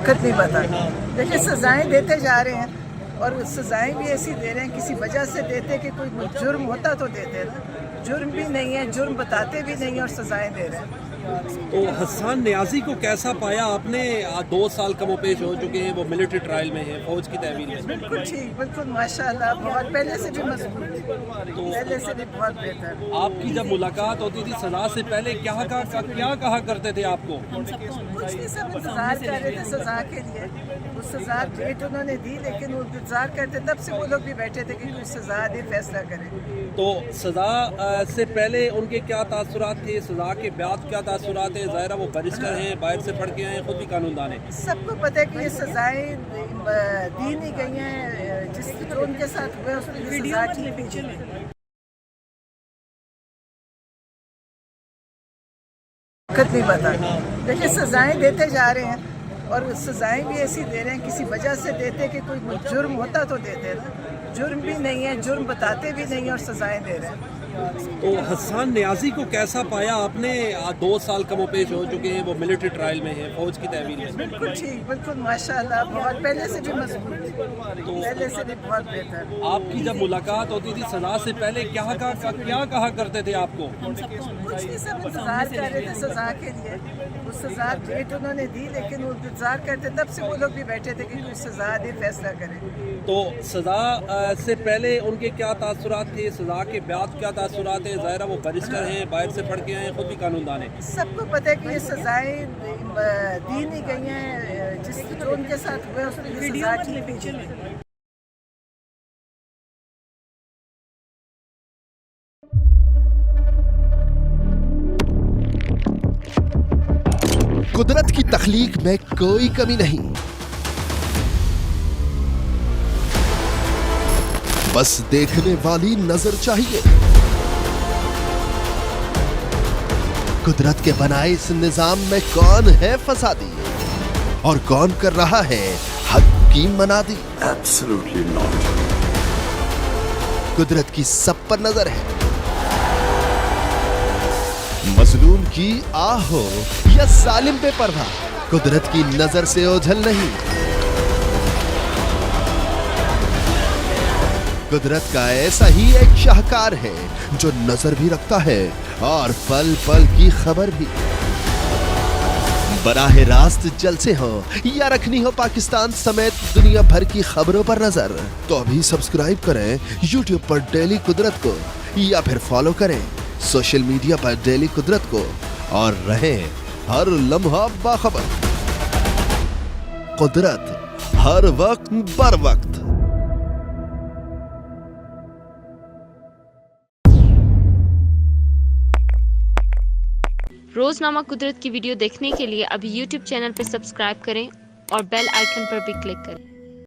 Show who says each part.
Speaker 1: वक्त नहीं पता। देखिए सजाएं देते जा रहे हैं और सजाएं भी ऐसी दे रहे हैं, किसी वजह से देते कि कोई जुर्म होता तो देते ना, जुर्म भी नहीं है, जुर्म बताते भी नहीं और सजाएं दे रहे हैं।
Speaker 2: तो हसन नियाजी को कैसा पाया आपने? 2 साल कमोपेश हो चुके हैं, वो मिलिट्री ट्रायल में है, फौज की तहवील में।
Speaker 1: बिल्कुल ठीक, बिल्कुल माशाल्लाह, बहुत पहले से भी मजबूत थी, पहले से भी बहुत बेहतर।
Speaker 2: आपकी जब मुलाकात होती थी सजा से पहले क्या कहा करते थे आपको?
Speaker 1: कुछ नहीं, सब इंतजार कर रहे थे सजा के लिए। वो सजा डेट उन्होंने दी, लेकिन वो इंतजार करते तब से वो लोग भी बैठे थे कि कुछ सजा दे, फैसला करें।
Speaker 2: तो सजा से पहले उनके क्या तासुरात थे, सजा के बाद क्या तासुरात है? ज़ाहिर है वो बैरिस्टर हैं, बाहर से पढ़ के आए हैं, खुद भी कानूनदान है।
Speaker 1: सबको पता है कि ये सजाएं दी नहीं गई हैं, जो उनके साथ हुआ उसकी सजा ठीक नहीं। वक्त नहीं पता। देखिए सजाएं देते जा रहे हैं और सजाएं भी ऐसी दे रहे हैं, किसी वजह से देते कि कोई जुर्म होता तो देते ना, जुर्म भी नहीं है, जुर्म बताते भी नहीं और सजाएं दे रहे हैं।
Speaker 2: तो हसन नियाजी को कैसा पाया आपने? 2 साल कमोपेश हो चुके हैं, वो मिलिट्री ट्रायल में है, फौज की तहवील में।
Speaker 1: बिल्कुल ठीक, बिल्कुल माशाल्लाह, बहुत पहले से भी मजबूत थी, पहले से भी बहुत बेहतर।
Speaker 2: आपकी जब मुलाकात होती थी सजा से पहले क्या कहा करते थे आपको?
Speaker 1: कुछ नहीं, सब इंतजार कर रहे थे सजा के लिए। वो सजा डेट उन्होंने दी, लेकिन वो इंतजार करते तब से वो लोग भी बैठे थे कि कुछ सजा दे, फैसला करें।
Speaker 2: तो सजा से पहले उनके क्या तासुरात थे, सजा के बाद क्या तासुरात है? ज़ाहिर है वो बैरिस्टर हैं, बाहर से पढ़ के आए हैं, खुद भी कानूनदान है।
Speaker 1: सबको पता है कि ये सजाएं दी नहीं गई हैं, जो उनके साथ हुआ उसकी सजा ठीक नहीं।
Speaker 3: कुदरत की तख्लीक में कोई कमी नहीं, बस देखने वाली नजर चाहिए। कुदरत के बनाए इस निजाम में कौन है फसादी और कौन कर रहा है हक की मनादी?
Speaker 4: Absolutely not.
Speaker 3: कुदरत की सब पर नजर है, मजलूम की आह हो या सालिम पे परवाह, कुदरत की नजर से ओझल नहीं। कुदरत का ऐसा ही एक शाहकार है जो नजर भी रखता है और पल पल की खबर भी। बराह रास्त जलसे हो या रखनी हो पाकिस्तान समेत दुनिया भर की खबरों पर नजर, तो अभी सब्सक्राइब करें YouTube पर डेली कुदरत को या फिर फॉलो करें सोशल मीडिया पर डेली कुदरत को और रहें हर लम्हा बाखबर। कुदरत हर वक्त बर वक्त।
Speaker 5: रोजनामा कुदरत की वीडियो देखने के लिए अभी YouTube चैनल पर सब्सक्राइब करें और बेल आइकन पर भी क्लिक करें।